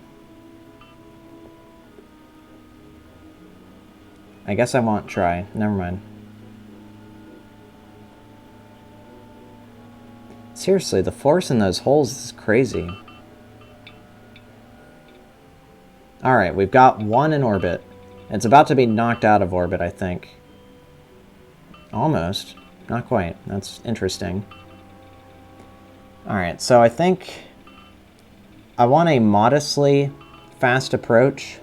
I guess I won't try. Never mind. Seriously, the force in those holes is crazy. Alright, we've got one in orbit. It's about to be knocked out of orbit, I think. Almost. Not quite. That's interesting. Alright, so I think I want a modestly fast approach.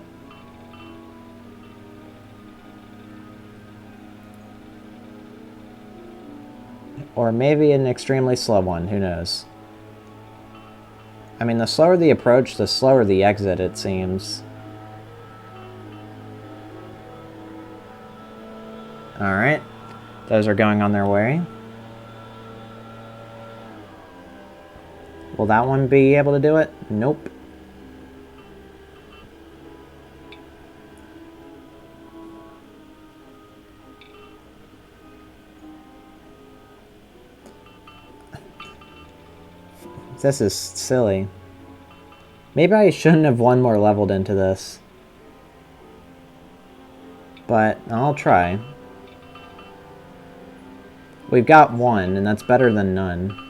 Or maybe an extremely slow one, who knows. I mean, the slower the approach, the slower the exit, it seems. Alright. Those are going on their way. Will that one be able to do it? Nope. This is silly. Maybe I shouldn't have one more leveled into this. But I'll try. We've got one, and that's better than none.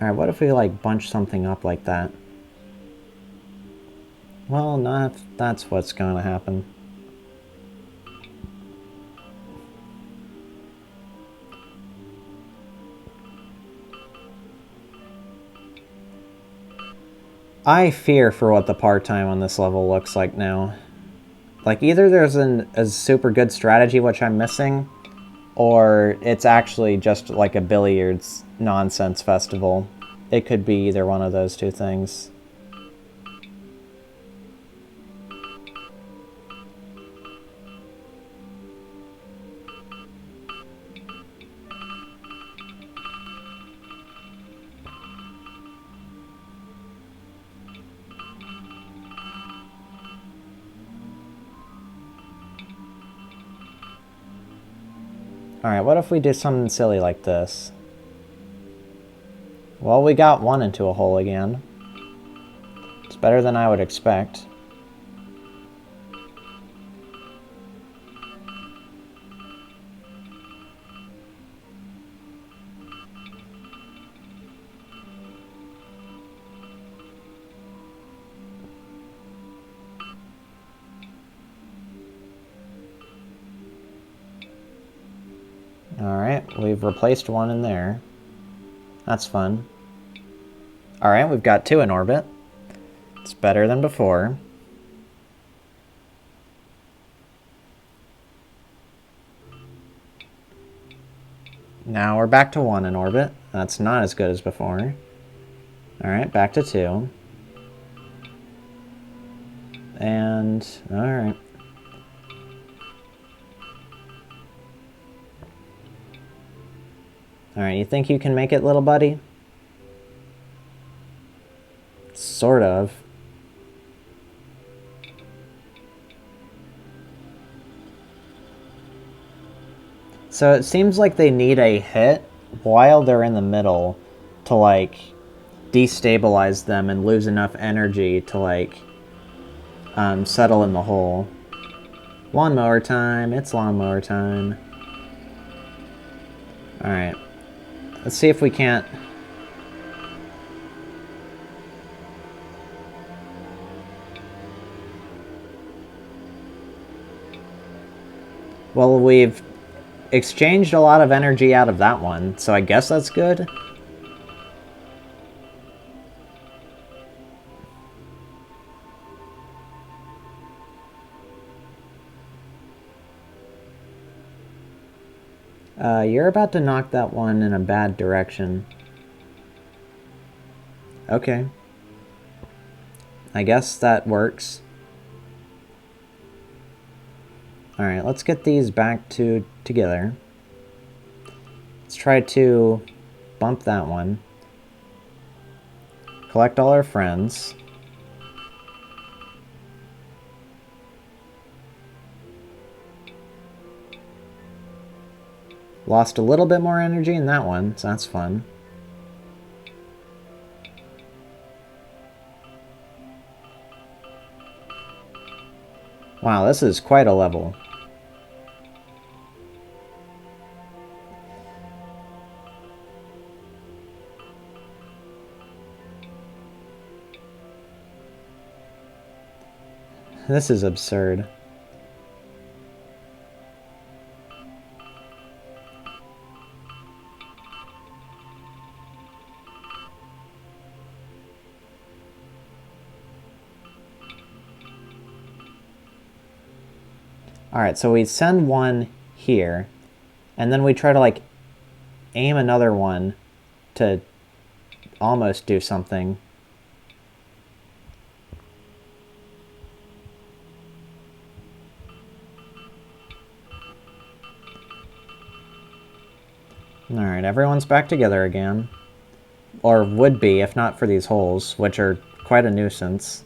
Alright, what if we, like, bunch something up like that? Well, not if that's what's gonna happen. I fear for what the par time on this level looks like now. Like, either there's a super good strategy which I'm missing, or it's actually just like a billiards nonsense festival. It could be either one of those two things. Alright, what if we do something silly like this? Well, we got one into a hole again. It's better than I would expect. Alright, we've replaced one in there. That's fun. Alright, we've got two in orbit. It's better than before. Now we're back to one in orbit. That's not as good as before. Alright, back to two. And, alright. Alright, you think you can make it, little buddy? Sort of. So it seems like they need a hit while they're in the middle to, like, destabilize them and lose enough energy to, like, settle in the hole. Lawnmower time. It's lawnmower time. Alright. Let's see if we can't... Well, we've exchanged a lot of energy out of that one, so I guess that's good. You're about to knock that one in a bad direction. Okay. I guess that works. Alright, let's get these back together. Let's try to bump that one. Collect all our friends. Lost a little bit more energy in that one, so that's fun. Wow, this is quite a level. This is absurd. Alright, so we send one here, and then we try to, like, aim another one to almost do something. Alright, everyone's back together again. Or would be, if not for these holes, which are quite a nuisance.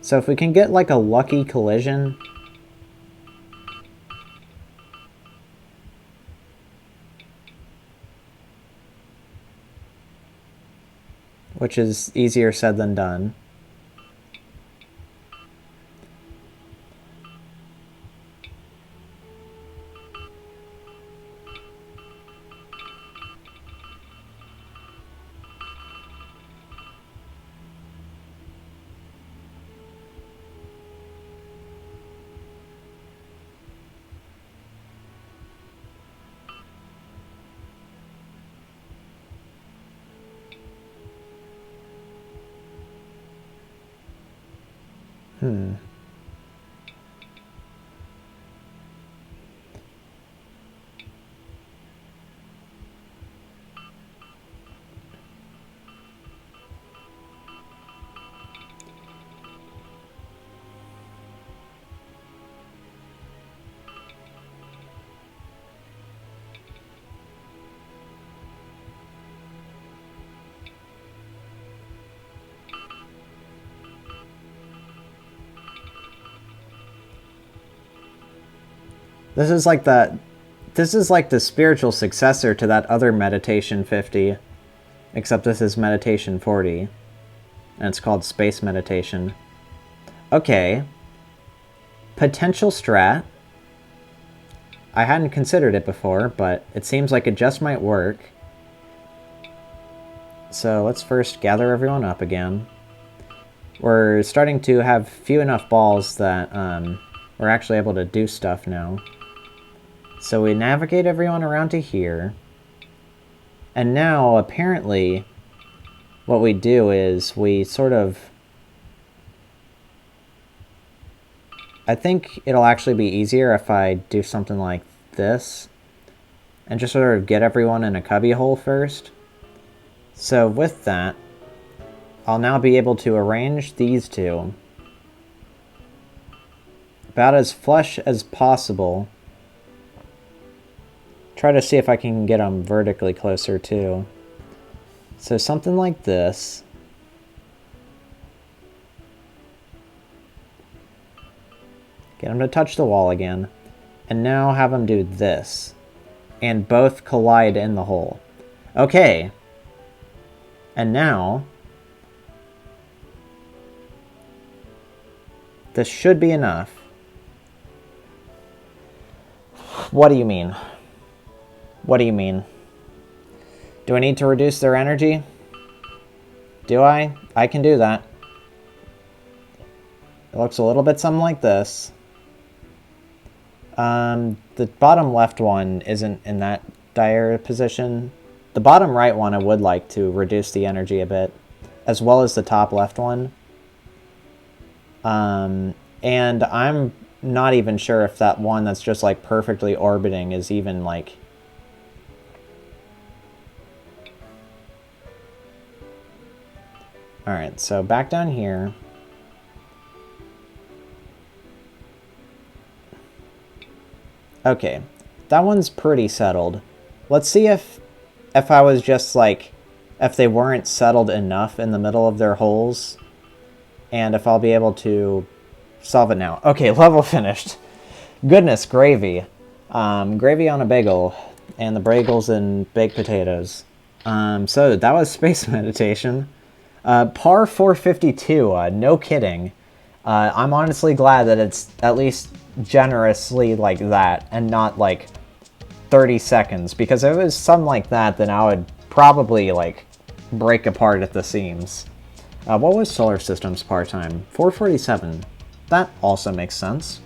So if we can get, like, a lucky collision... which is easier said than done. This is like the spiritual successor to that other meditation 50, except this is meditation 40, and it's called space meditation. Okay. Potential strat. I hadn't considered it before, but it seems like it just might work. So let's first gather everyone up again. We're starting to have few enough balls that we're actually able to do stuff now. So we navigate everyone around to here. And now, apparently, what we do is we sort of... I think it'll actually be easier if I do something like this. And just sort of get everyone in a cubbyhole first. So with that, I'll now be able to arrange these two about as flush as possible. Try to see if I can get them vertically closer too. So something like this. Get them to touch the wall again. And now have them do this. And both collide in the hole. Okay. And now... this should be enough. What do you mean? What do you mean? Do I need to reduce their energy? Do I? I can do that. It looks a little bit something like this. The bottom left one isn't in that dire position. The bottom right one I would like to reduce the energy a bit, as well as the top left one. And I'm not even sure if that one that's just like perfectly orbiting is even like... Alright, so back down here. Okay, that one's pretty settled. Let's see if I was just like, if they weren't settled enough in the middle of their holes, and if I'll be able to solve it now. Okay, level finished. Goodness gravy. Gravy on a bagel, and the bagels and baked potatoes. So that was space meditation. Par 452, no kidding. I'm honestly glad that it's at least generously like that, and not like 30 seconds, because if it was something like that, then I would probably like break apart at the seams. What was Solar System's par time? 447. That also makes sense.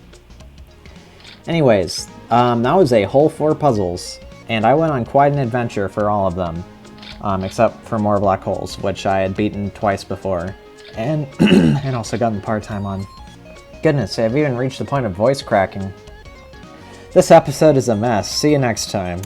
Anyways, that was a whole 4 puzzles, and I went on quite an adventure for all of them. Except for more black holes, which I had beaten twice before. And, and also gotten part time on. Goodness, I've even reached the point of voice cracking. This episode is a mess. See you next time.